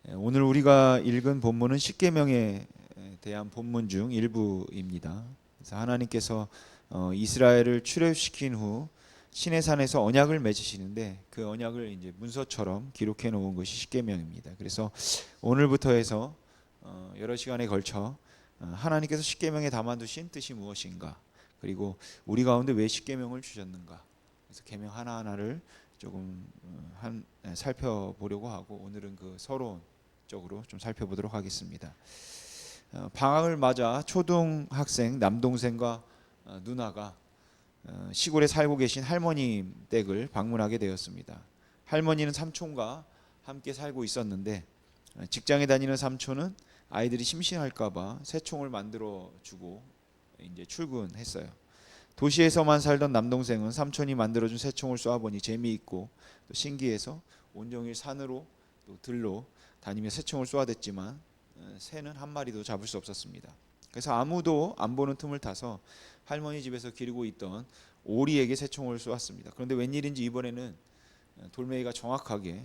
오늘 우리가 읽은 본문은 십계명에 대한 본문 중 일부입니다. 그래서 하나님께서 이스라엘을 출애굽시킨 후 시내산에서 언약을 맺으시는데 그 언약을 이제 문서처럼 기록해 놓은 것이 십계명입니다. 그래서 오늘부터 해서 여러 시간에 걸쳐 하나님께서 십계명에 담아두신 뜻이 무엇인가, 그리고 우리 가운데 왜 십계명을 주셨는가, 그래서 계명 하나하나를 조금 살펴보려고 하고, 오늘은 그 서론 쪽으로 좀 살펴보도록 하겠습니다. 방학을 맞아 초등학생 남동생과 누나가 시골에 살고 계신 할머님 댁을 방문하게 되었습니다. 할머니는 삼촌과 함께 살고 있었는데 직장에 다니는 삼촌은 아이들이 심심할까봐 새총을 만들어 주고 이제 출근했어요. 도시에서만 살던 남동생은 삼촌이 만들어준 새총을 쏘아보니 재미있고 또 신기해서 온종일 산으로 또 들로 다니며 새총을 쏘아댔지만 새는 한 마리도 잡을 수 없었습니다. 그래서 아무도 안 보는 틈을 타서 할머니 집에서 기르고 있던 오리에게 새총을 쏘았습니다. 그런데 웬일인지 이번에는 돌멩이가 정확하게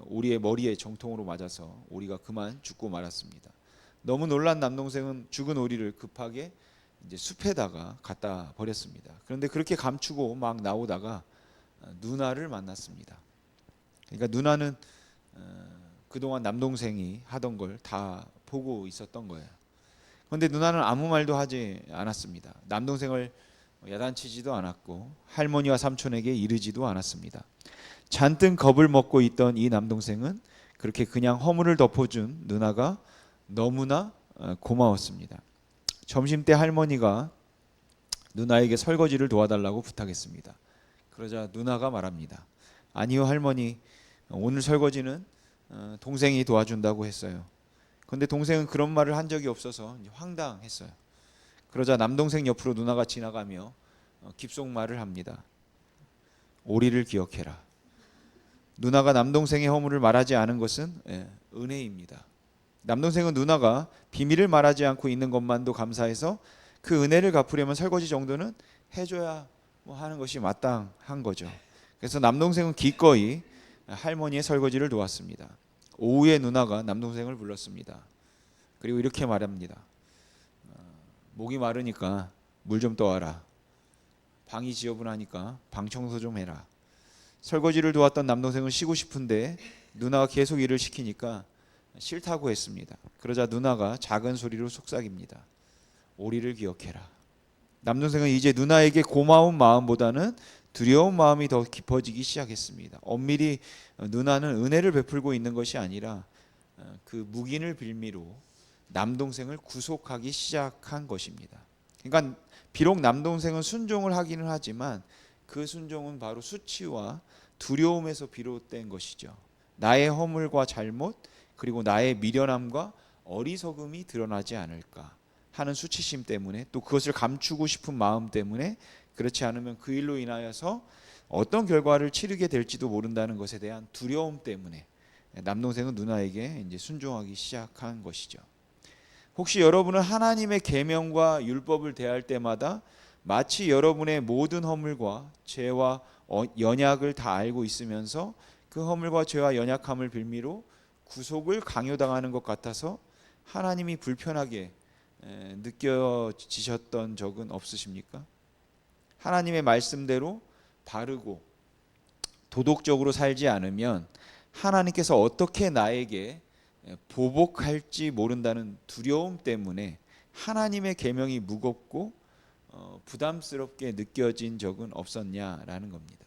오리의 머리에 정통으로 맞아서 오리가 그만 죽고 말았습니다. 너무 놀란 남동생은 죽은 오리를 급하게 이제 숲에다가 갖다 버렸습니다. 그런데 그렇게 감추고 막 나오다가 누나를 만났습니다. 그러니까 누나는 그동안 남동생이 하던 걸 다 보고 있었던 거예요. 그런데 누나는 아무 말도 하지 않았습니다. 남동생을 야단치지도 않았고 할머니와 삼촌에게 이르지도 않았습니다. 잔뜩 겁을 먹고 있던 이 남동생은 그렇게 그냥 허물을 덮어준 누나가 너무나 고마웠습니다. 점심때 할머니가 누나에게 설거지를 도와달라고 부탁했습니다. 그러자 누나가 말합니다. 아니요 할머니, 오늘 설거지는 동생이 도와준다고 했어요. 그런데 동생은 그런 말을 한 적이 없어서 황당했어요. 그러자 남동생 옆으로 누나가 지나가며 깁속말을 합니다. 오리를 기억해라. 누나가 남동생의 허물을 말하지 않은 것은 은혜입니다. 남동생은 누나가 비밀을 말하지 않고 있는 것만도 감사해서 그 은혜를 갚으려면 설거지 정도는 해줘야 하는 것이 마땅한 거죠. 그래서 남동생은 기꺼이 할머니의 설거지를 도왔습니다. 오후에 누나가 남동생을 불렀습니다. 그리고 이렇게 말합니다. 목이 마르니까 물 좀 떠와라. 방이 지저분하니까 방 청소 좀 해라. 설거지를 도왔던 남동생은 쉬고 싶은데 누나가 계속 일을 시키니까 싫다고 했습니다. 그러자 누나가 작은 소리로 속삭입니다. 오리를 기억해라. 남동생은 이제 누나에게 고마운 마음보다는 두려운 마음이 더 깊어지기 시작했습니다. 엄밀히 누나는 은혜를 베풀고 있는 것이 아니라 그 묵인을 빌미로 남동생을 구속하기 시작한 것입니다. 그러니까 비록 남동생은 순종을 하기는 하지만 그 순종은 바로 수치와 두려움에서 비롯된 것이죠. 나의 허물과 잘못, 그리고 나의 미련함과 어리석음이 드러나지 않을까 하는 수치심 때문에, 또 그것을 감추고 싶은 마음 때문에, 그렇지 않으면 그 일로 인하여서 어떤 결과를 치르게 될지도 모른다는 것에 대한 두려움 때문에 남동생은 누나에게 이제 순종하기 시작한 것이죠. 혹시 여러분은 하나님의 계명과 율법을 대할 때마다 마치 여러분의 모든 허물과 죄와 연약을 다 알고 있으면서 그 허물과 죄와 연약함을 빌미로 구속을 강요당하는 것 같아서 하나님이 불편하게 느껴지셨던 적은 없으십니까? 하나님의 말씀대로 바르고 도덕적으로 살지 않으면 하나님께서 어떻게 나에게 보복할지 모른다는 두려움 때문에 하나님의 계명이 무겁고 부담스럽게 느껴진 적은 없었냐라는 겁니다.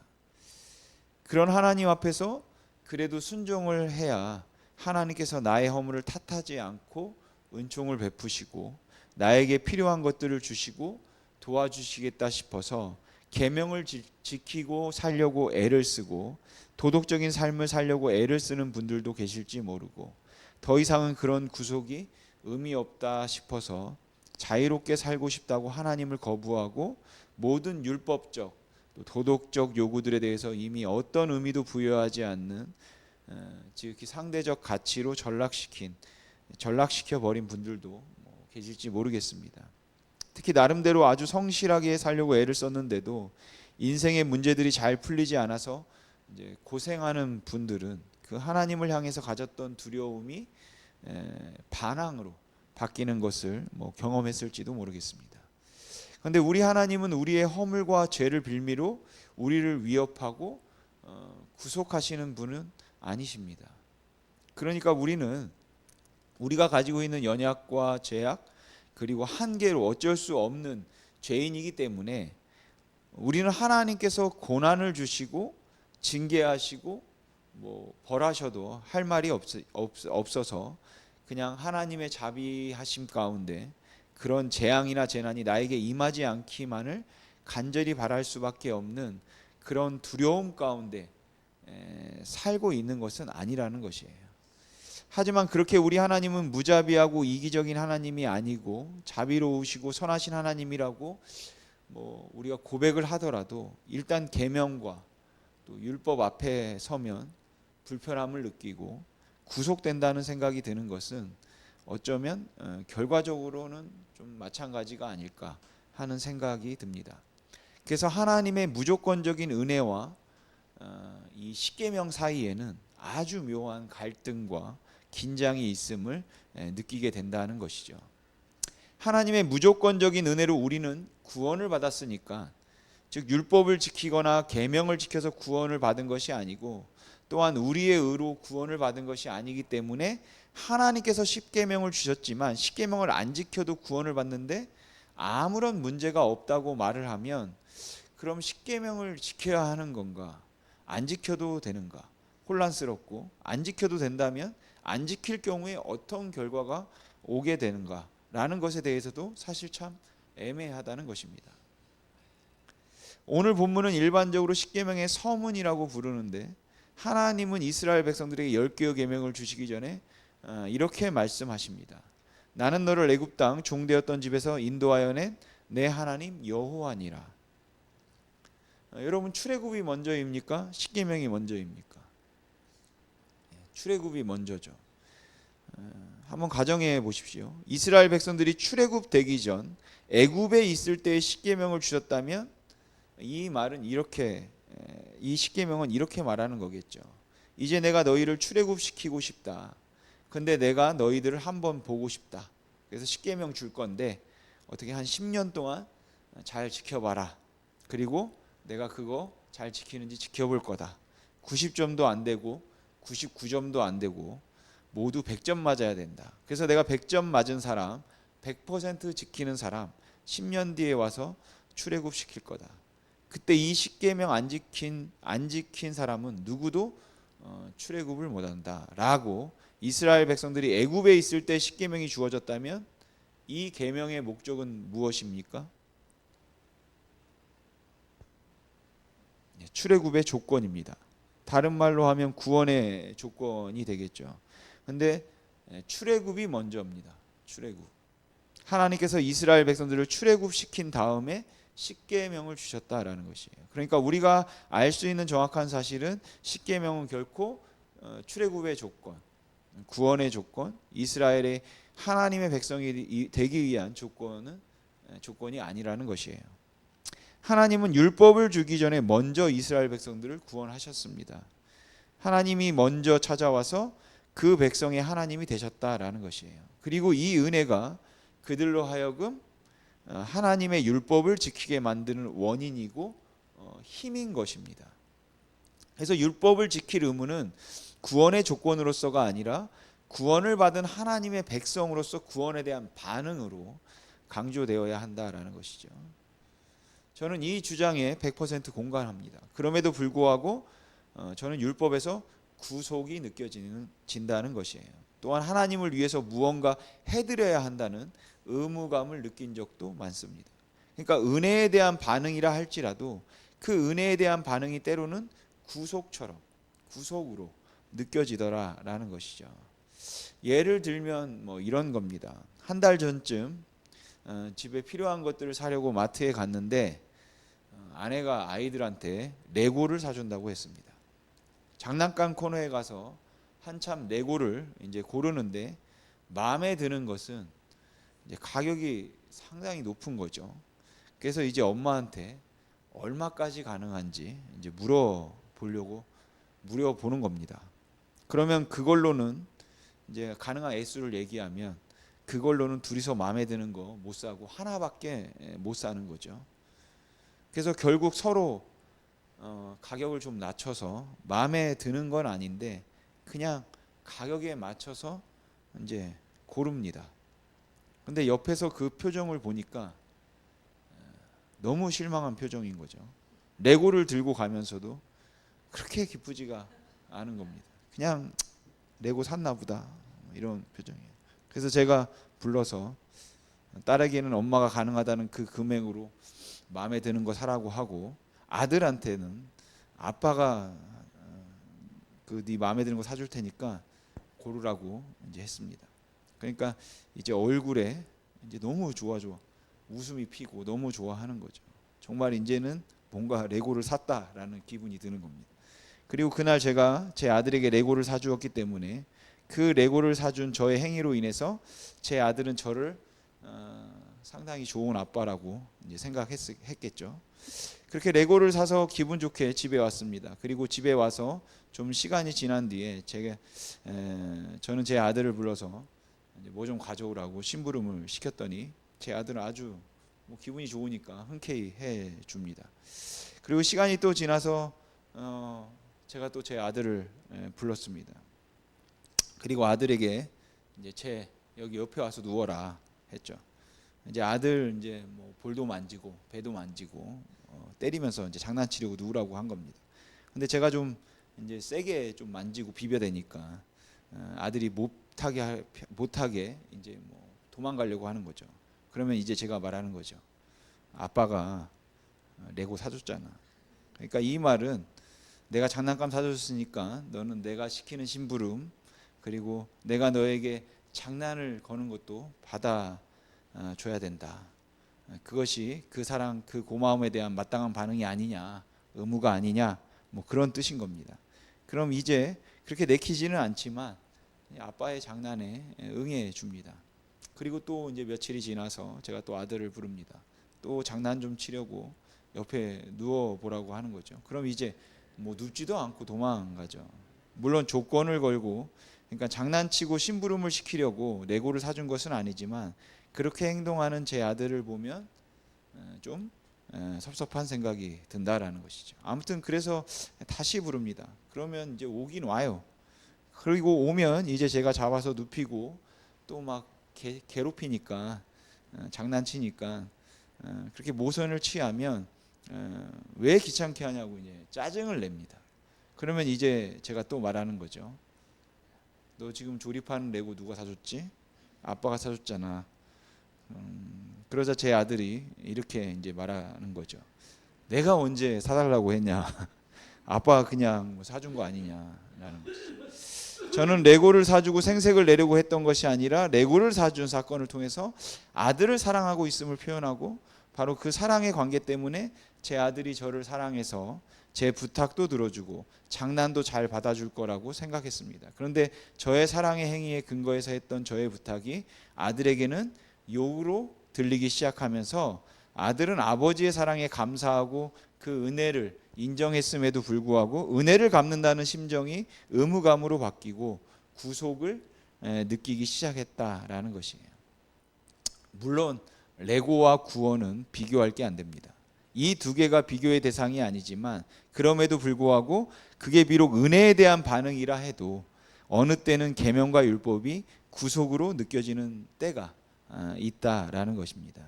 그런 하나님 앞에서 그래도 순종을 해야 하나님께서 나의 허물을 탓하지 않고 은총을 베푸시고 나에게 필요한 것들을 주시고 도와주시겠다 싶어서 계명을 지키고 살려고 애를 쓰고 도덕적인 삶을 살려고 애를 쓰는 분들도 계실지 모르고, 더 이상은 그런 구속이 의미 없다 싶어서 자유롭게 살고 싶다고 하나님을 거부하고 모든 율법적 또 도덕적 요구들에 대해서 이미 어떤 의미도 부여하지 않는 지극히 상대적 가치로 전락시켜 버린 분들도 계실지 모르겠습니다. 특히 나름대로 아주 성실하게 살려고 애를 썼는데도 인생의 문제들이 잘 풀리지 않아서 이제 고생하는 분들은 그 그 하나님을 향해서 가졌던 두려움이 반항으로 바뀌는 것을 경험했을지도 모르겠습니다. 그런데 우리 하나님은 우리의 허물과 죄를 빌미로 우리를 위협하고 구속하시는 분은 아니십니다. 그러니까 우리는 우리가 가지고 있는 연약과 죄악 그리고 한계로 어쩔 수 없는 죄인이기 때문에 우리는 하나님께서 고난을 주시고 징계하시고 벌하셔도 할 말이 없어서 그냥 하나님의 자비하심 가운데 그런 재앙이나 재난이 나에게 임하지 않기만을 간절히 바랄 수밖에 없는 그런 두려움 가운데 살고 있는 것은 아니라는 것이에요. 하지만 그렇게 우리 하나님은 무자비하고 이기적인 하나님이 아니고 자비로우시고 선하신 하나님이라고 우리가 고백을 하더라도 일단 계명과 또 율법 앞에 서면 불편함을 느끼고 구속된다는 생각이 드는 것은 어쩌면 결과적으로는 좀 마찬가지가 아닐까 하는 생각이 듭니다. 그래서 하나님의 무조건적인 은혜와 이 십계명 사이에는 아주 묘한 갈등과 긴장이 있음을 느끼게 된다는 것이죠. 하나님의 무조건적인 은혜로 우리는 구원을 받았으니까, 즉 율법을 지키거나 계명을 지켜서 구원을 받은 것이 아니고 또한 우리의 의로 구원을 받은 것이 아니기 때문에 하나님께서 십계명을 주셨지만 십계명을 안 지켜도 구원을 받는데 아무런 문제가 없다고 말을 하면 그럼 십계명을 지켜야 하는 건가? 안 지켜도 되는가? 혼란스럽고, 안 지켜도 된다면 안 지킬 경우에 어떤 결과가 오게 되는가? 라는 것에 대해서도 사실 참 애매하다는 것입니다. 오늘 본문은 일반적으로 십계명의 서문이라고 부르는데 하나님은 이스라엘 백성들에게 10개의 계명을 주시기 전에 이렇게 말씀하십니다. 나는 너를 애굽 땅 종되었던 집에서 인도하여 낸 내 하나님 여호와니라. 여러분, 출애굽이 먼저입니까? 십계명이 먼저입니까? 출애굽이 먼저죠. 한번 가정해 보십시오. 이스라엘 백성들이 출애굽 되기 전 애굽에 있을 때의 십계명을 주셨다면 이 말은 이렇게, 이 십계명은 이렇게 말하는 거겠죠. 이제 내가 너희를 출애굽시키고 싶다. 근데 내가 너희들을 한번 보고 싶다. 그래서 십계명 줄 건데 어떻게 한 10년 동안 잘 지켜봐라. 그리고 내가 그거 잘 지키는지 지켜볼 거다. 90점도 안 되고 99점도 안 되고 모두 100점 맞아야 된다. 그래서 내가 100점 맞은 사람, 100% 지키는 사람 10년 뒤에 와서 출애굽 시킬 거다. 그때 이 십계명 안 지킨 사람은 누구도 출애굽을 못 한다라고 이스라엘 백성들이 애굽에 있을 때 십계명이 주어졌다면 이 계명의 목적은 무엇입니까? 출애굽의 조건입니다. 다른 말로 하면 구원의 조건이 되겠죠. 근데 출애굽이 먼저입니다. 출애굽. 하나님께서 이스라엘 백성들을 출애굽시킨 다음에 십계명을 주셨다라는 것이에요. 그러니까 우리가 알 수 있는 정확한 사실은 십계명은 결코 출애굽의 조건, 구원의 조건, 이스라엘의 하나님의 백성이 되기 위한 조건이 아니라는 것이에요. 하나님은 율법을 주기 전에 먼저 이스라엘 백성들을 구원하셨습니다. 하나님이 먼저 찾아와서 그 백성의 하나님이 되셨다라는 것이에요. 그리고 이 은혜가 그들로 하여금 하나님의 율법을 지키게 만드는 원인이고 힘인 것입니다. 그래서 율법을 지킬 의무는 구원의 조건으로서가 아니라 구원을 받은 하나님의 백성으로서 구원에 대한 반응으로 강조되어야 한다라는 것이죠. 저는 이 주장에 100% 공감합니다. 그럼에도 불구하고 저는 율법에서 구속이 느껴진다는 것이에요. 또한 하나님을 위해서 무언가 해드려야 한다는 의무감을 느낀 적도 많습니다. 그러니까 은혜에 대한 반응이라 할지라도 그 은혜에 대한 반응이 때로는 구속으로 느껴지더라라는 것이죠. 예를 들면 이런 겁니다. 한 달 전쯤 집에 필요한 것들을 사려고 마트에 갔는데 아내가 아이들한테 레고를 사준다고 했습니다. 장난감 코너에 가서 한참 레고를 이제 고르는데 마음에 드는 것은 이제 가격이 상당히 높은 거죠. 그래서 이제 엄마한테 얼마까지 가능한지 이제 물어보는 겁니다. 그러면 그걸로는 이제 가능한 액수를 얘기하면 그걸로는 둘이서 마음에 드는 거 못 사고 하나밖에 못 사는 거죠. 그래서 결국 서로 가격을 좀 낮춰서 마음에 드는 건 아닌데 그냥 가격에 맞춰서 이제 고릅니다. 근데 옆에서 그 표정을 보니까 너무 실망한 표정인 거죠. 레고를 들고 가면서도 그렇게 기쁘지가 않은 겁니다. 그냥 레고 샀나 보다 이런 표정이에요. 그래서 제가 불러서 딸에게는 엄마가 가능하다는 그 금액으로 마음에 드는 거 사라고 하고, 아들한테는 아빠가 그 네 마음에 드는 거 사줄 테니까 고르라고 이제 했습니다. 그러니까 이제 얼굴에 이제 너무 좋아 웃음이 피고 너무 좋아하는 거죠. 정말 이제는 뭔가 레고를 샀다라는 기분이 드는 겁니다. 그리고 그날 제가 제 아들에게 레고를 사주었기 때문에 그 레고를 사준 저의 행위로 인해서 제 아들은 저를 상당히 좋은 아빠라고 이제 생각했겠죠. 그렇게 레고를 사서 기분 좋게 집에 왔습니다. 그리고 집에 와서 좀 시간이 지난 뒤에 저는 제 아들을 불러서 뭐 좀 가져오라고 심부름을 시켰더니 제 아들은 아주 뭐 기분이 좋으니까 흔쾌히 해 줍니다. 그리고 시간이 또 지나서 제가 또 제 아들을 불렀습니다. 그리고 아들에게 이제 여기 옆에 와서 누워라 했죠. 이제 아들 이제 뭐 볼도 만지고 배도 만지고 때리면서 이제 장난치려고 누우라고 한 겁니다. 근데 제가 좀 이제 세게 좀 만지고 비벼대니까 아들이 못하게 이제 뭐 도망가려고 하는 거죠. 그러면 이제 제가 말하는 거죠. 아빠가 레고 사줬잖아. 그러니까 이 말은 내가 장난감 사줬으니까 너는 내가 시키는 심부름 그리고 내가 너에게 장난을 거는 것도 받아 줘야 된다. 그것이 그 사랑 그 고마움에 대한 마땅한 반응이 아니냐, 의무가 아니냐, 뭐 그런 뜻인 겁니다. 그럼 이제 그렇게 내키지는 않지만 아빠의 장난에 응해 줍니다. 그리고 또 이제 며칠이 지나서 제가 또 아들을 부릅니다. 또 장난 좀 치려고 옆에 누워 보라고 하는 거죠. 그럼 이제 뭐 눕지도 않고 도망가죠. 물론 조건을 걸고, 그러니까 장난치고 심부름을 시키려고 레고를 사준 것은 아니지만 그렇게 행동하는 제 아들을 보면 좀 섭섭한 생각이 든다라는 것이죠. 아무튼 그래서 다시 부릅니다. 그러면 이제 오긴 와요. 그리고 오면 이제 제가 잡아서 눕히고 또 막 괴롭히니까 장난치니까 그렇게 모선을 취하면 왜 귀찮게 하냐고 이제 짜증을 냅니다. 그러면 이제 제가 또 말하는 거죠. 너 지금 조립하는 레고 누가 사줬지? 아빠가 사줬잖아. 그러자 제 아들이 이렇게 이제 말하는 거죠. 내가 언제 사달라고 했냐? 아빠가 그냥 뭐 사준 거 아니냐라는 거죠. 저는 레고를 사주고 생색을 내려고 했던 것이 아니라 레고를 사준 사건을 통해서 아들을 사랑하고 있음을 표현하고 바로 그 사랑의 관계 때문에 제 아들이 저를 사랑해서 제 부탁도 들어주고 장난도 잘 받아줄 거라고 생각했습니다. 그런데 저의 사랑의 행위에 근거해서 했던 저의 부탁이 아들에게는 욕으로 들리기 시작하면서 아들은 아버지의 사랑에 감사하고 그 은혜를 인정했음에도 불구하고 은혜를 갚는다는 심정이 의무감으로 바뀌고 구속을 느끼기 시작했다라는 것이에요. 물론 레고와 구원은 비교할 게 안 됩니다. 이 두 개가 비교의 대상이 아니지만 그럼에도 불구하고 그게 비록 은혜에 대한 반응이라 해도 어느 때는 계명과 율법이 구속으로 느껴지는 때가 있다라는 것입니다.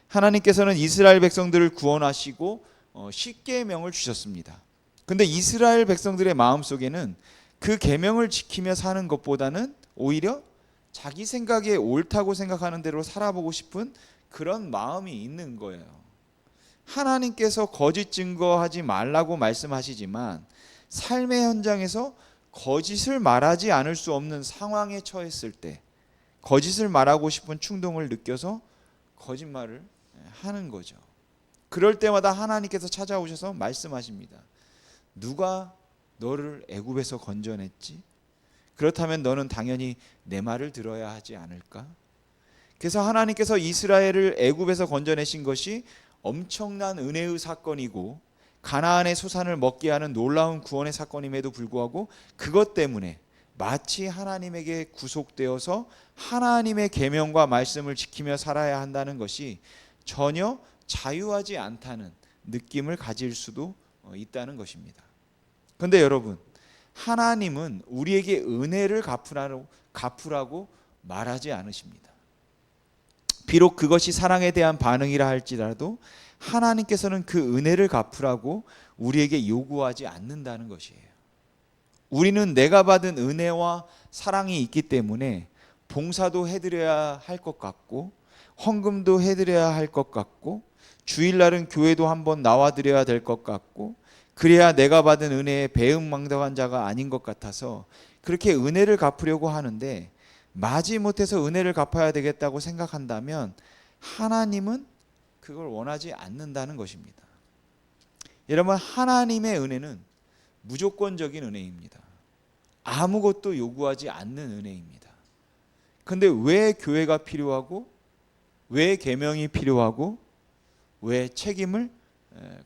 하나님께서는 이스라엘 백성들을 구원하시고 십계명을 주셨습니다. 근데 이스라엘 백성들의 마음속에는 그 계명을 지키며 사는 것보다는 오히려 자기 생각에 옳다고 생각하는 대로 살아보고 싶은 그런 마음이 있는 거예요. 하나님께서 거짓 증거하지 말라고 말씀하시지만 삶의 현장에서 거짓을 말하지 않을 수 없는 상황에 처했을 때 거짓을 말하고 싶은 충동을 느껴서 거짓말을 하는 거죠. 그럴 때마다 하나님께서 찾아오셔서 말씀하십니다. 누가 너를 애굽에서 건져냈지? 그렇다면 너는 당연히 내 말을 들어야 하지 않을까? 그래서 하나님께서 이스라엘을 애굽에서 건져내신 것이 엄청난 은혜의 사건이고 가나안의 소산을 먹게 하는 놀라운 구원의 사건임에도 불구하고 그것 때문에 마치 하나님에게 구속되어서 하나님의 계명과 말씀을 지키며 살아야 한다는 것이 전혀 자유하지 않다는 느낌을 가질 수도 있다는 것입니다. 그런데 여러분, 하나님은 우리에게 은혜를 갚으라고 말하지 않으십니다. 비록 그것이 사랑에 대한 반응이라 할지라도 하나님께서는 그 은혜를 갚으라고 우리에게 요구하지 않는다는 것이에요. 우리는 내가 받은 은혜와 사랑이 있기 때문에 봉사도 해드려야 할 것 같고, 헌금도 해드려야 할 것 같고, 주일날은 교회도 한번 나와드려야 될 것 같고, 그래야 내가 받은 은혜에 배은망덕한 자가 아닌 것 같아서 그렇게 은혜를 갚으려고 하는데, 마지못해서 은혜를 갚아야 되겠다고 생각한다면 하나님은 그걸 원하지 않는다는 것입니다. 여러분, 하나님의 은혜는 무조건적인 은혜입니다. 아무것도 요구하지 않는 은혜입니다. 그런데 왜 교회가 필요하고, 왜 계명이 필요하고, 왜 책임을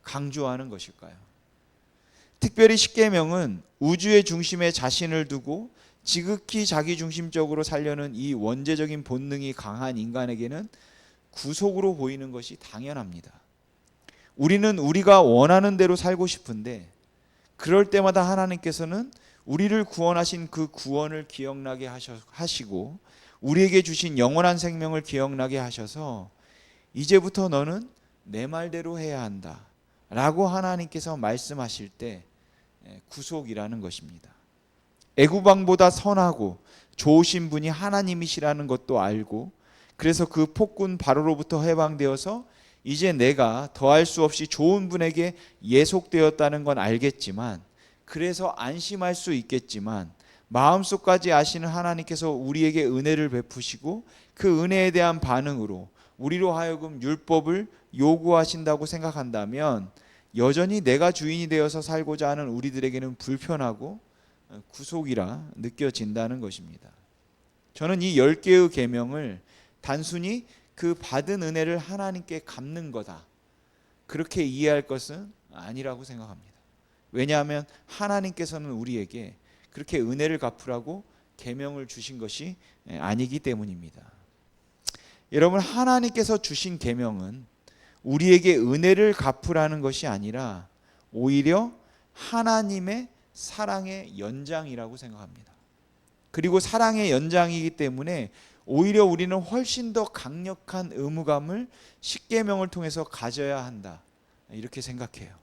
강조하는 것일까요? 특별히 십계명은 우주의 중심에 자신을 두고 지극히 자기중심적으로 살려는 이 원죄적인 본능이 강한 인간에게는 구속으로 보이는 것이 당연합니다. 우리는 우리가 원하는 대로 살고 싶은데, 그럴 때마다 하나님께서는 우리를 구원하신 그 구원을 기억나게 하시고 우리에게 주신 영원한 생명을 기억나게 하셔서 이제부터 너는 내 말대로 해야 한다 라고 하나님께서 말씀하실 때 구속이라는 것입니다. 애굽 왕보다 선하고 좋으신 분이 하나님이시라는 것도 알고, 그래서 그 폭군 바로로부터 해방되어서 이제 내가 더할 수 없이 좋은 분에게 예속되었다는 건 알겠지만, 그래서 안심할 수 있겠지만, 마음속까지 아시는 하나님께서 우리에게 은혜를 베푸시고 그 은혜에 대한 반응으로 우리로 하여금 율법을 요구하신다고 생각한다면 여전히 내가 주인이 되어서 살고자 하는 우리들에게는 불편하고 구속이라 느껴진다는 것입니다. 저는 이 10개의 계명을 단순히 그 받은 은혜를 하나님께 갚는 거다, 그렇게 이해할 것은 아니라고 생각합니다. 왜냐하면 하나님께서는 우리에게 그렇게 은혜를 갚으라고 계명을 주신 것이 아니기 때문입니다. 여러분, 하나님께서 주신 계명은 우리에게 은혜를 갚으라는 것이 아니라 오히려 하나님의 사랑의 연장이라고 생각합니다. 그리고 사랑의 연장이기 때문에 오히려 우리는 훨씬 더 강력한 의무감을 십계명을 통해서 가져야 한다, 이렇게 생각해요.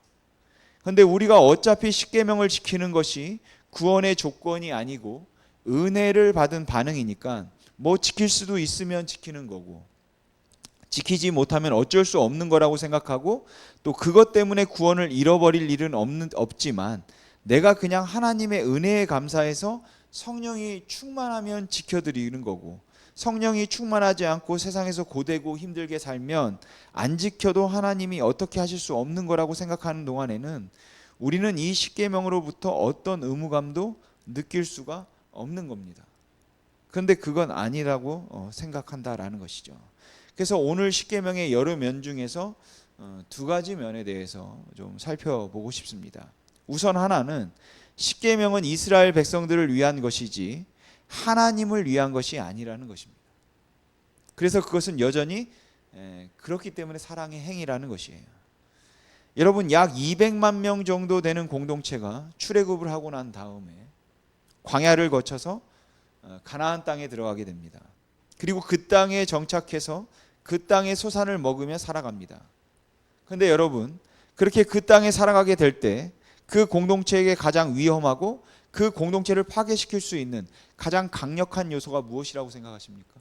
그런데 우리가 어차피 십계명을 지키는 것이 구원의 조건이 아니고 은혜를 받은 반응이니까 뭐 지킬 수도 있으면 지키는 거고, 지키지 못하면 어쩔 수 없는 거라고 생각하고, 또 그것 때문에 구원을 잃어버릴 일은 없지만 내가 그냥 하나님의 은혜에 감사해서 성령이 충만하면 지켜드리는 거고, 성령이 충만하지 않고 세상에서 고되고 힘들게 살면 안 지켜도 하나님이 어떻게 하실 수 없는 거라고 생각하는 동안에는 우리는 이 십계명으로부터 어떤 의무감도 느낄 수가 없는 겁니다. 그런데 그건 아니라고 생각한다라는 것이죠. 그래서 오늘 십계명의 여러 면 중에서 두 가지 면에 대해서 좀 살펴보고 싶습니다. 우선 하나는 십계명은 이스라엘 백성들을 위한 것이지 하나님을 위한 것이 아니라는 것입니다. 그래서 그것은 여전히 그렇기 때문에 사랑의 행위라는 것이에요. 여러분, 약 200만 명 정도 되는 공동체가 출애굽을 하고 난 다음에 광야를 거쳐서 가나안 땅에 들어가게 됩니다. 그리고 그 땅에 정착해서 그 땅의 소산을 먹으며 살아갑니다. 그런데 여러분, 그렇게 그 땅에 살아가게 될 때 그 공동체에게 가장 위험하고 그 공동체를 파괴시킬 수 있는 가장 강력한 요소가 무엇이라고 생각하십니까?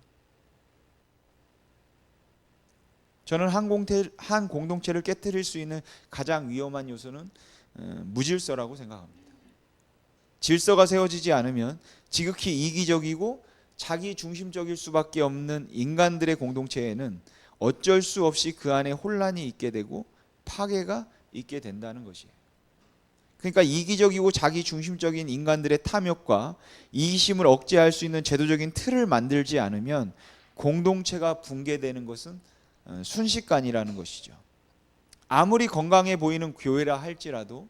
저는 한 공동체를 깨뜨릴 수 있는 가장 위험한 요소는 무질서라고 생각합니다. 질서가 세워지지 않으면 지극히 이기적이고 자기 중심적일 수밖에 없는 인간들의 공동체에는 어쩔 수 없이 그 안에 혼란이 있게 되고 파괴가 있게 된다는 것이에요. 그러니까 이기적이고 자기 중심적인 인간들의 탐욕과 이기심을 억제할 수 있는 제도적인 틀을 만들지 않으면 공동체가 붕괴되는 것은 순식간이라는 것이죠. 아무리 건강해 보이는 교회라 할지라도,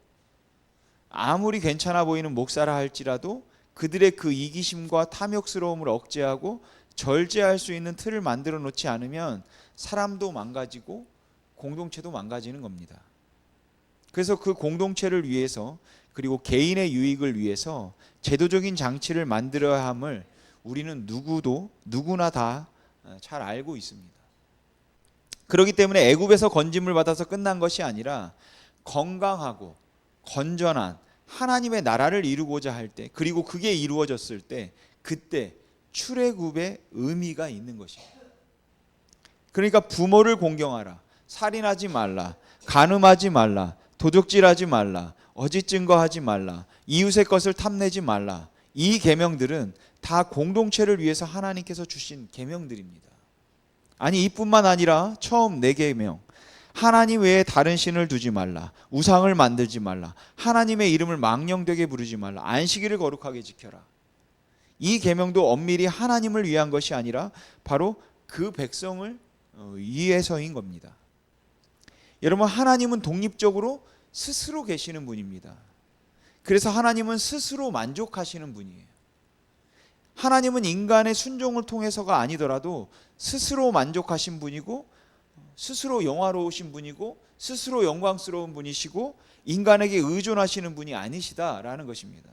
아무리 괜찮아 보이는 목사라 할지라도 그들의 그 이기심과 탐욕스러움을 억제하고 절제할 수 있는 틀을 만들어 놓지 않으면 사람도 망가지고 공동체도 망가지는 겁니다. 그래서 그 공동체를 위해서 그리고 개인의 유익을 위해서 제도적인 장치를 만들어야 함을 우리는 누구나 다 잘 알고 있습니다. 그렇기 때문에 애굽에서 건짐을 받아서 끝난 것이 아니라 건강하고 건전한 하나님의 나라를 이루고자 할 때, 그리고 그게 이루어졌을 때 그때 출애굽의 의미가 있는 것입니다. 그러니까 부모를 공경하라, 살인하지 말라, 간음하지 말라, 도적질하지 말라, 거짓 증거하지 말라, 이웃의 것을 탐내지 말라. 이 계명들은 다 공동체를 위해서 하나님께서 주신 계명들입니다. 아니, 이뿐만 아니라 처음 4계명, 하나님 외에 다른 신을 두지 말라, 우상을 만들지 말라, 하나님의 이름을 망령되게 부르지 말라, 안식일을 거룩하게 지켜라. 이 계명도 엄밀히 하나님을 위한 것이 아니라 바로 그 백성을 위해서인 겁니다. 여러분, 하나님은 독립적으로 스스로 계시는 분입니다. 그래서 하나님은 스스로 만족하시는 분이에요. 하나님은 인간의 순종을 통해서가 아니더라도 스스로 만족하신 분이고, 스스로 영화로우신 분이고, 스스로 영광스러운 분이시고, 인간에게 의존하시는 분이 아니시다라는 것입니다.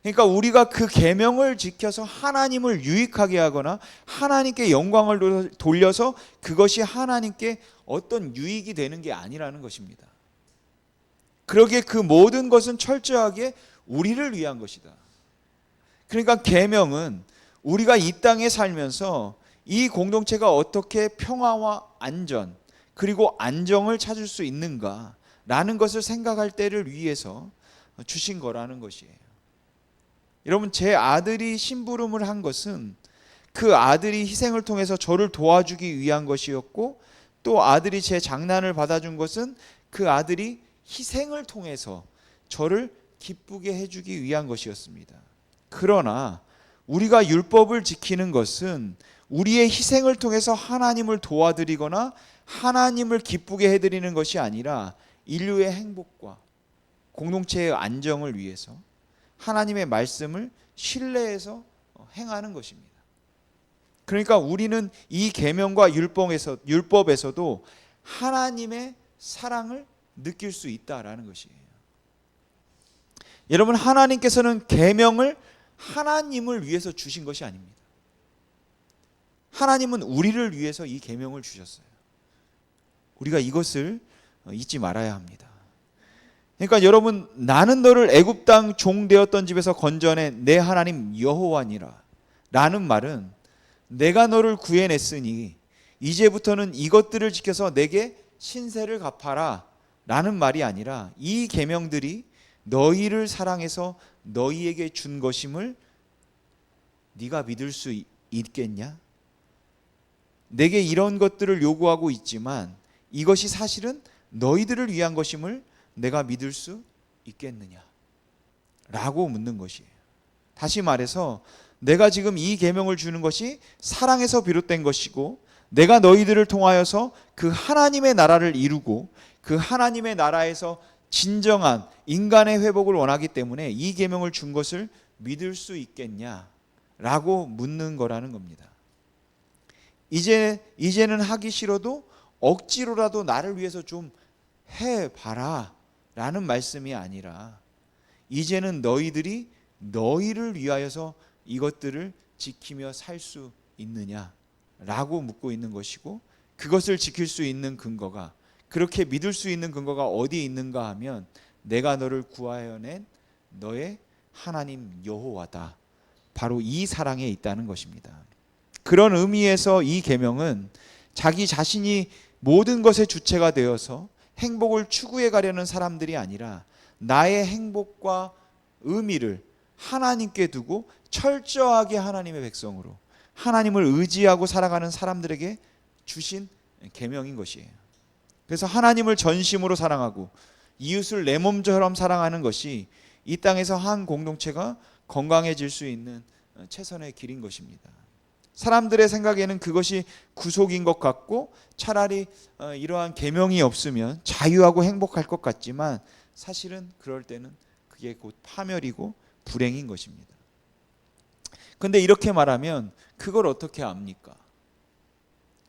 그러니까 우리가 그 계명을 지켜서 하나님을 유익하게 하거나 하나님께 영광을 돌려서 그것이 하나님께 어떤 유익이 되는 게 아니라는 것입니다. 그러기에 그 모든 것은 철저하게 우리를 위한 것이다. 그러니까 계명은 우리가 이 땅에 살면서 이 공동체가 어떻게 평화와 안전 그리고 안정을 찾을 수 있는가라는 것을 생각할 때를 위해서 주신 거라는 것이에요. 여러분, 제 아들이 심부름을 한 것은 그 아들이 희생을 통해서 저를 도와주기 위한 것이었고, 또 아들이 제 장난을 받아준 것은 그 아들이 희생을 통해서 저를 기쁘게 해주기 위한 것이었습니다. 그러나 우리가 율법을 지키는 것은 우리의 희생을 통해서 하나님을 도와드리거나 하나님을 기쁘게 해드리는 것이 아니라 인류의 행복과 공동체의 안정을 위해서 하나님의 말씀을 신뢰해서 행하는 것입니다. 그러니까 우리는 이 계명과 율법에서도 하나님의 사랑을 느낄 수 있다라는 것이에요. 여러분, 하나님께서는 계명을 하나님을 위해서 주신 것이 아닙니다. 하나님은 우리를 위해서 이 계명을 주셨어요. 우리가 이것을 잊지 말아야 합니다. 그러니까 여러분, 나는 너를 애굽 땅 종 되었던 집에서 건져내 내 하나님 여호와니라 라는 말은 내가 너를 구해냈으니 이제부터는 이것들을 지켜서 내게 신세를 갚아라 라는 말이 아니라, 이 계명들이 너희를 사랑해서 너희에게 준 것임을 네가 믿을 수 있겠냐? 내게 이런 것들을 요구하고 있지만 이것이 사실은 너희들을 위한 것임을 내가 믿을 수 있겠느냐? 라고 묻는 것이에요. 다시 말해서 내가 지금 이 계명을 주는 것이 사랑에서 비롯된 것이고, 내가 너희들을 통하여서 그 하나님의 나라를 이루고 그 하나님의 나라에서 진정한 인간의 회복을 원하기 때문에 이 계명을 준 것을 믿을 수 있겠냐라고 묻는 거라는 겁니다. 이제는 하기 싫어도 억지로라도 나를 위해서 좀 해봐라 라는 말씀이 아니라, 이제는 너희들이 너희를 위하여서 이것들을 지키며 살 수 있느냐라고 묻고 있는 것이고, 그것을 지킬 수 있는 근거가, 그렇게 믿을 수 있는 근거가 어디에 있는가 하면 내가 너를 구하여낸 너의 하나님 여호와다, 바로 이 사랑에 있다는 것입니다. 그런 의미에서 이 계명은 자기 자신이 모든 것의 주체가 되어서 행복을 추구해 가려는 사람들이 아니라 나의 행복과 의미를 하나님께 두고 철저하게 하나님의 백성으로 하나님을 의지하고 살아가는 사람들에게 주신 계명인 것이에요. 그래서 하나님을 전심으로 사랑하고 이웃을 내 몸처럼 사랑하는 것이 이 땅에서 한 공동체가 건강해질 수 있는 최선의 길인 것입니다. 사람들의 생각에는 그것이 구속인 것 같고, 차라리 이러한 계명이 없으면 자유하고 행복할 것 같지만 사실은 그럴 때는 그게 곧 파멸이고 불행인 것입니다. 근데 이렇게 말하면 그걸 어떻게 압니까?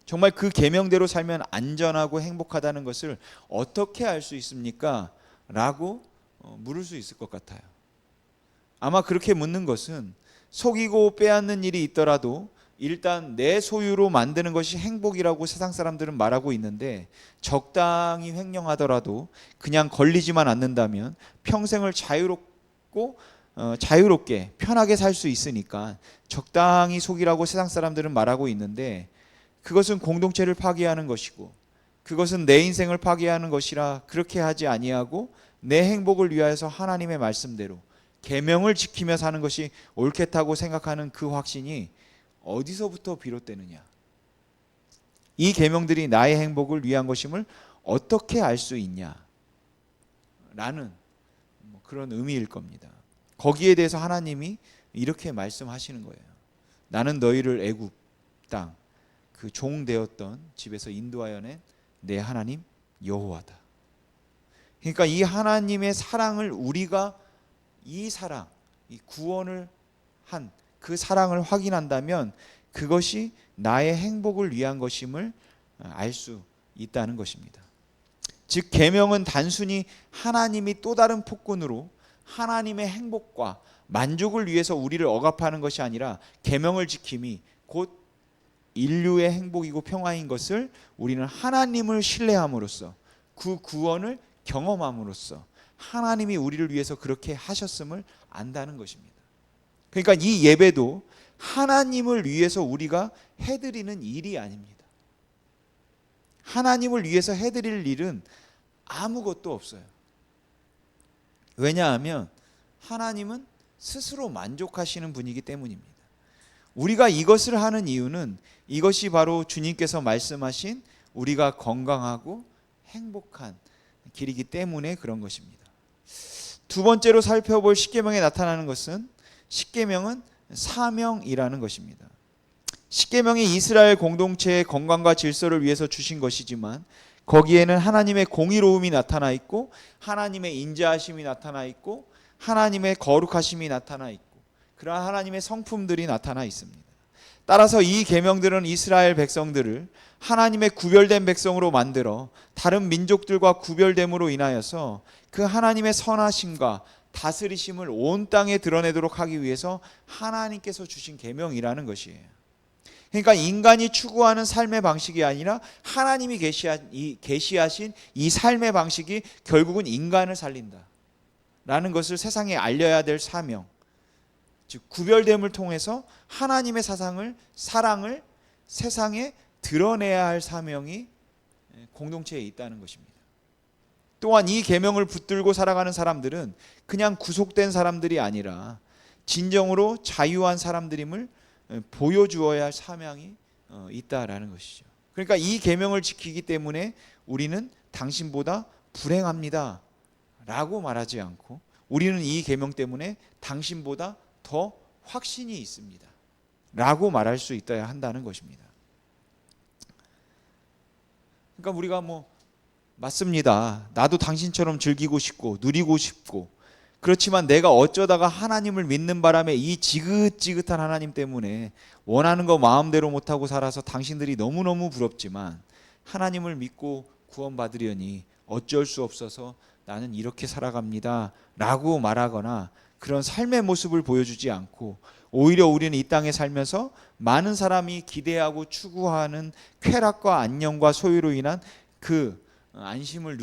정말 그 계명대로 살면 안전하고 행복하다는 것을 어떻게 알 수 있습니까? 라고 물을 수 있을 것 같아요. 아마 그렇게 묻는 것은 속이고 빼앗는 일이 있더라도 일단 내 소유로 만드는 것이 행복이라고 세상 사람들은 말하고 있는데, 적당히 횡령하더라도 그냥 걸리지만 않는다면 평생을 자유롭게 편하게 살 수 있으니까 적당히 속이라고 세상 사람들은 말하고 있는데, 그것은 공동체를 파괴하는 것이고 그것은 내 인생을 파괴하는 것이라 그렇게 하지 아니하고 내 행복을 위하여서 하나님의 말씀대로 계명을 지키며 사는 것이 옳겠다고 생각하는 그 확신이 어디서부터 비롯되느냐? 이 계명들이 나의 행복을 위한 것임을 어떻게 알 수 있냐? 라는 그런 의미일 겁니다. 거기에 대해서 하나님이 이렇게 말씀하시는 거예요. 나는 너희를 애굽 땅 그 종 되었던 집에서 인도하여 낸 내 하나님 여호와다. 그러니까 이 하나님의 사랑을 우리가 이 사랑, 이 구원을 한 그 사랑을 확인한다면 그것이 나의 행복을 위한 것임을 알 수 있다는 것입니다. 즉 계명은 단순히 하나님이 또 다른 폭군으로 하나님의 행복과 만족을 위해서 우리를 억압하는 것이 아니라, 계명을 지킴이 곧 인류의 행복이고 평화인 것을 우리는 하나님을 신뢰함으로써 그 구원을 경험함으로써 하나님이 우리를 위해서 그렇게 하셨음을 안다는 것입니다. 그러니까 이 예배도 하나님을 위해서 우리가 해드리는 일이 아닙니다. 하나님을 위해서 해드릴 일은 아무것도 없어요. 왜냐하면 하나님은 스스로 만족하시는 분이기 때문입니다. 우리가 이것을 하는 이유는 이것이 바로 주님께서 말씀하신 우리가 건강하고 행복한 길이기 때문에 그런 것입니다. 두 번째로 살펴볼 십계명에 나타나는 것은, 십계명은 사명이라는 것입니다. 십계명이 이스라엘 공동체의 건강과 질서를 위해서 주신 것이지만 거기에는 하나님의 공의로움이 나타나 있고 하나님의 인자하심이 나타나 있고 하나님의 거룩하심이 나타나 있고 그러한 하나님의 성품들이 나타나 있습니다. 따라서 이 계명들은 이스라엘 백성들을 하나님의 구별된 백성으로 만들어 다른 민족들과 구별됨으로 인하여서 그 하나님의 선하심과 다스리심을 온 땅에 드러내도록 하기 위해서 하나님께서 주신 계명이라는 것이에요. 그러니까 인간이 추구하는 삶의 방식이 아니라 하나님이 계시하신 이 삶의 방식이 결국은 인간을 살린다 라는 것을 세상에 알려야 될 사명, 즉 구별됨을 통해서 하나님의 사랑을 세상에 드러내야 할 사명이 공동체에 있다는 것입니다. 또한 이 계명을 붙들고 살아가는 사람들은 그냥 구속된 사람들이 아니라 진정으로 자유한 사람들임을 보여주어야 할 사명이 있다라는 것이죠. 그러니까 이 계명을 지키기 때문에 우리는 당신보다 불행합니다 라고 말하지 않고, 우리는 이 계명 때문에 당신보다 더 확신이 있습니다 라고 말할 수 있어야 한다는 것입니다. 그러니까 우리가 맞습니다, 나도 당신처럼 즐기고 싶고 누리고 싶고, 그렇지만 내가 어쩌다가 하나님을 믿는 바람에 이 지긋지긋한 하나님 때문에 원하는 거 마음대로 못하고 살아서 당신들이 너무너무 부럽지만 하나님을 믿고 구원받으려니 어쩔 수 없어서 나는 이렇게 살아갑니다 라고 말하거나 그런 삶의 모습을 보여주지 않고, 오히려 우리는 이 땅에 살면서 많은 사람이 기대하고 추구하는 쾌락과 안녕과 소유로 인한 그 안심을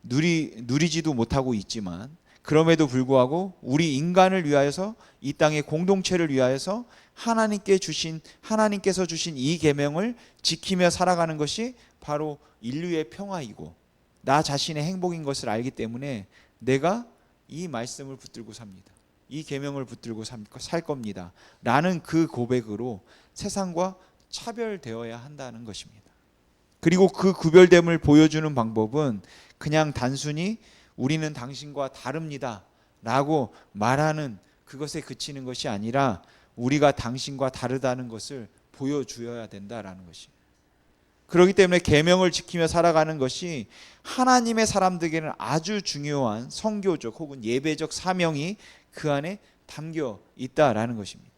누리지도 못하고 있지만, 그럼에도 불구하고 우리 인간을 위하여서 이 땅의 공동체를 위하여서 하나님께서 주신 이 계명을 지키며 살아가는 것이 바로 인류의 평화이고 나 자신의 행복인 것을 알기 때문에 내가 이 말씀을 붙들고 삽니다, 이 계명을 붙들고 살 겁니다 라는 그 고백으로 세상과 차별되어야 한다는 것입니다. 그리고 그 구별됨을 보여주는 방법은 그냥 단순히 우리는 당신과 다릅니다 라고 말하는 그것에 그치는 것이 아니라 우리가 당신과 다르다는 것을 보여주어야 된다라는 것이에요. 그렇기 때문에 계명을 지키며 살아가는 것이 하나님의 사람들에게는 아주 중요한 선교적 혹은 예배적 사명이 그 안에 담겨 있다라는 것입니다.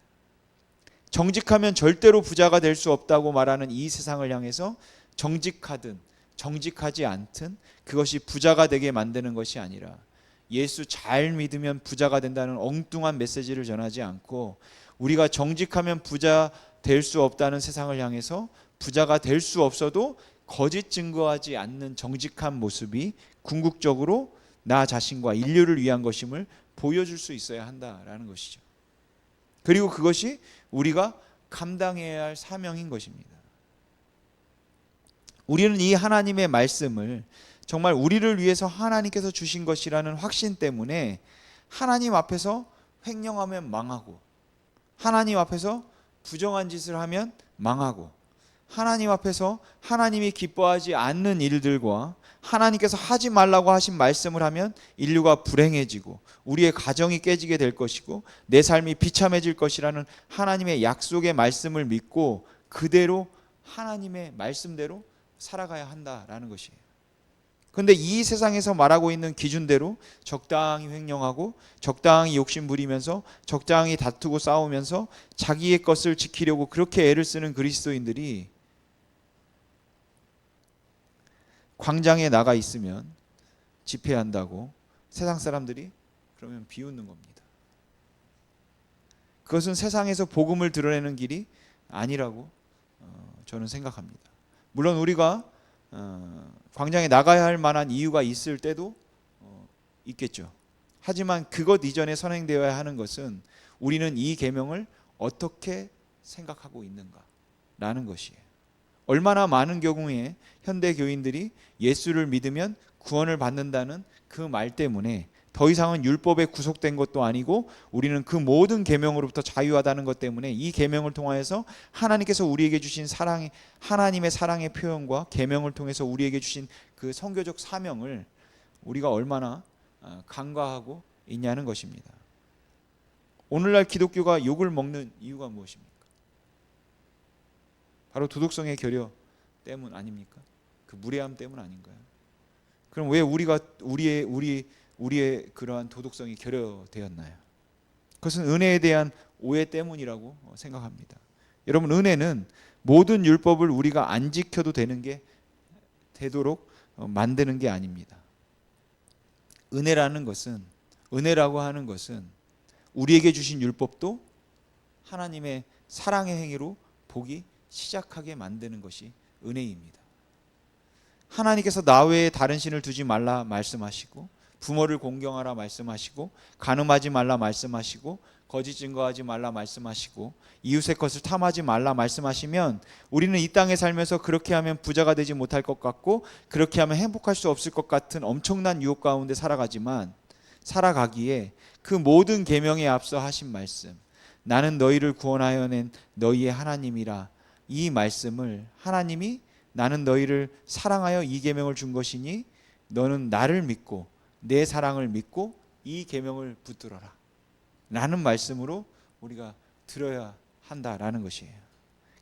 정직하면 절대로 부자가 될 수 없다고 말하는 이 세상을 향해서 정직하든 정직하지 않든 그것이 부자가 되게 만드는 것이 아니라 예수 잘 믿으면 부자가 된다는 엉뚱한 메시지를 전하지 않고 우리가 정직하면 부자 될 수 없다는 세상을 향해서 부자가 될 수 없어도 거짓 증거하지 않는 정직한 모습이 궁극적으로 나 자신과 인류를 위한 것임을 보여줄 수 있어야 한다라는 것이죠. 그리고 그것이 우리가 감당해야 할 사명인 것입니다. 우리는 이 하나님의 말씀을 정말 우리를 위해서 하나님께서 주신 것이라는 확신 때문에 하나님 앞에서 횡령하면 망하고, 하나님 앞에서 부정한 짓을 하면 망하고, 하나님 앞에서 하나님이 기뻐하지 않는 일들과 하나님께서 하지 말라고 하신 말씀을 하면 인류가 불행해지고 우리의 가정이 깨지게 될 것이고 내 삶이 비참해질 것이라는 하나님의 약속의 말씀을 믿고 그대로 하나님의 말씀대로 살아가야 한다라는 것이에요. 그런데 이 세상에서 말하고 있는 기준대로 적당히 횡령하고 적당히 욕심 부리면서 적당히 다투고 싸우면서 자기의 것을 지키려고 그렇게 애를 쓰는 그리스도인들이 광장에 나가 있으면 집회한다고 세상 사람들이 그러면 비웃는 겁니다. 그것은 세상에서 복음을 드러내는 길이 아니라고 저는 생각합니다. 물론 우리가 광장에 나가야 할 만한 이유가 있을 때도 있겠죠. 하지만 그것 이전에 선행되어야 하는 것은 우리는 이 계명을 어떻게 생각하고 있는가라는 것이에요. 얼마나 많은 경우에 현대 교인들이 예수를 믿으면 구원을 받는다는 그 말 때문에 더 이상은 율법에 구속된 것도 아니고 우리는 그 모든 계명으로부터 자유하다는 것 때문에 이 계명을 통하여서 하나님께서 우리에게 주신 사랑의 하나님의 사랑의 표현과 계명을 통해서 우리에게 주신 그 선교적 사명을 우리가 얼마나 간과하고 있냐는 것입니다. 오늘날 기독교가 욕을 먹는 이유가 무엇입니까? 바로 도덕성의 결여 때문 아닙니까? 그 무례함 때문 아닌가요? 그럼 왜 우리가 우리의 그러한 도덕성이 결여되었나요? 그것은 은혜에 대한 오해 때문이라고 생각합니다. 여러분, 은혜는 모든 율법을 우리가 안 지켜도 되도록 만드는 게 아닙니다. 은혜라고 하는 것은 우리에게 주신 율법도 하나님의 사랑의 행위로 보기 시작하게 만드는 것이 은혜입니다. 하나님께서 나 외에 다른 신을 두지 말라 말씀하시고 부모를 공경하라 말씀하시고 간음하지 말라 말씀하시고 거짓 증거하지 말라 말씀하시고 이웃의 것을 탐하지 말라 말씀하시면 우리는 이 땅에 살면서 그렇게 하면 부자가 되지 못할 것 같고 그렇게 하면 행복할 수 없을 것 같은 엄청난 유혹 가운데 살아가기에 그 모든 계명에 앞서 하신 말씀, 나는 너희를 구원하여 낸 너희의 하나님이라, 이 말씀을 하나님이 나는 너희를 사랑하여 이 계명을 준 것이니 너는 나를 믿고 내 사랑을 믿고 이 계명을 붙들어라 라는 말씀으로 우리가 들어야 한다라는 것이에요.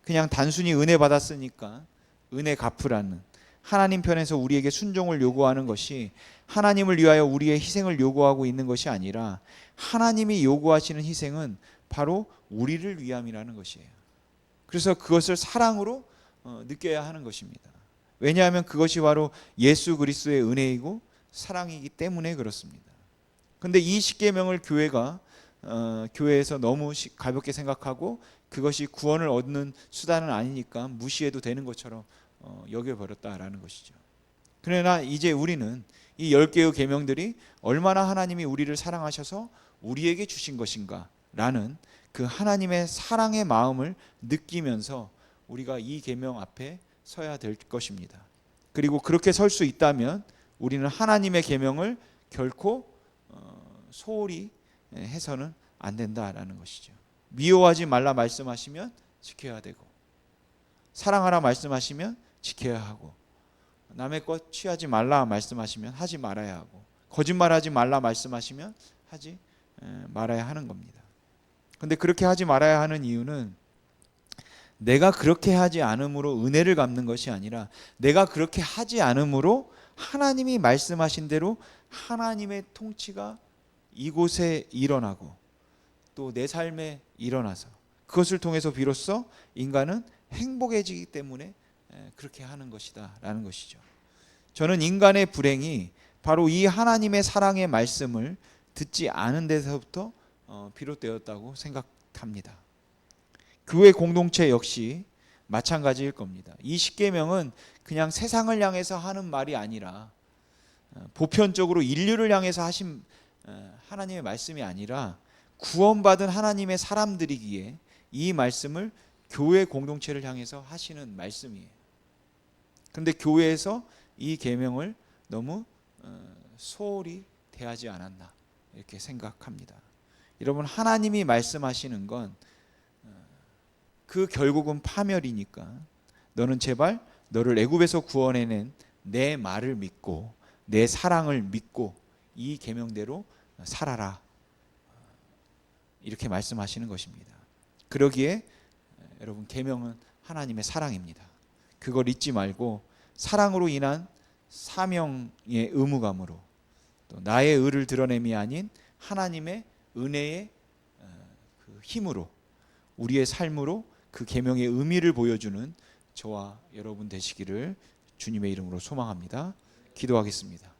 그냥 단순히 은혜 받았으니까 은혜 갚으라는, 하나님 편에서 우리에게 순종을 요구하는 것이 하나님을 위하여 우리의 희생을 요구하고 있는 것이 아니라 하나님이 요구하시는 희생은 바로 우리를 위함이라는 것이에요. 그래서 그것을 사랑으로 느껴야 하는 것입니다. 왜냐하면 그것이 바로 예수 그리스도의 은혜이고 사랑이기 때문에 그렇습니다. 그런데 이 십계명을 교회에서 너무 가볍게 생각하고 그것이 구원을 얻는 수단은 아니니까 무시해도 되는 것처럼 여겨버렸다라는 것이죠. 그러나 이제 우리는 이 10개의 계명들이 얼마나 하나님이 우리를 사랑하셔서 우리에게 주신 것인가 라는 그 하나님의 사랑의 마음을 느끼면서 우리가 이 계명 앞에 서야 될 것입니다. 그리고 그렇게 설 수 있다면 우리는 하나님의 계명을 결코 소홀히 해서는 안 된다라는 것이죠. 미워하지 말라 말씀하시면 지켜야 되고, 사랑하라 말씀하시면 지켜야 하고, 남의 것 취하지 말라 말씀하시면 하지 말아야 하고, 거짓말하지 말라 말씀하시면 하지 말아야 하는 겁니다. 그런데 그렇게 하지 말아야 하는 이유는 내가 그렇게 하지 않음으로 은혜를 갚는 것이 아니라 내가 그렇게 하지 않음으로 하나님이 말씀하신 대로 하나님의 통치가 이곳에 일어나고 또 내 삶에 일어나서 그것을 통해서 비로소 인간은 행복해지기 때문에 그렇게 하는 것이다 라는 것이죠. 저는 인간의 불행이 바로 이 하나님의 사랑의 말씀을 듣지 않은 데서부터 비롯되었다고 생각합니다. 교회 공동체 역시 마찬가지일 겁니다. 이 십계명은 그냥 세상을 향해서 하는 말이 아니라 보편적으로 인류를 향해서 하신 하나님의 말씀이 아니라 구원받은 하나님의 사람들이기에 이 말씀을 교회 공동체를 향해서 하시는 말씀이에요. 그런데 교회에서 이 계명을 너무 소홀히 대하지 않았나 이렇게 생각합니다. 여러분, 하나님이 말씀하시는 건 그 결국은 파멸이니까 너는 제발 너를 애굽에서 구원해낸 내 말을 믿고 내 사랑을 믿고 이 계명대로 살아라, 이렇게 말씀하시는 것입니다. 그러기에 여러분, 계명은 하나님의 사랑입니다. 그걸 잊지 말고 사랑으로 인한 사명의 의무감으로 또 나의 의를 드러냄이 아닌 하나님의 은혜의 그 힘으로 우리의 삶으로 그 계명의 의미를 보여주는 저와 여러분 되시기를 주님의 이름으로 소망합니다. 기도하겠습니다.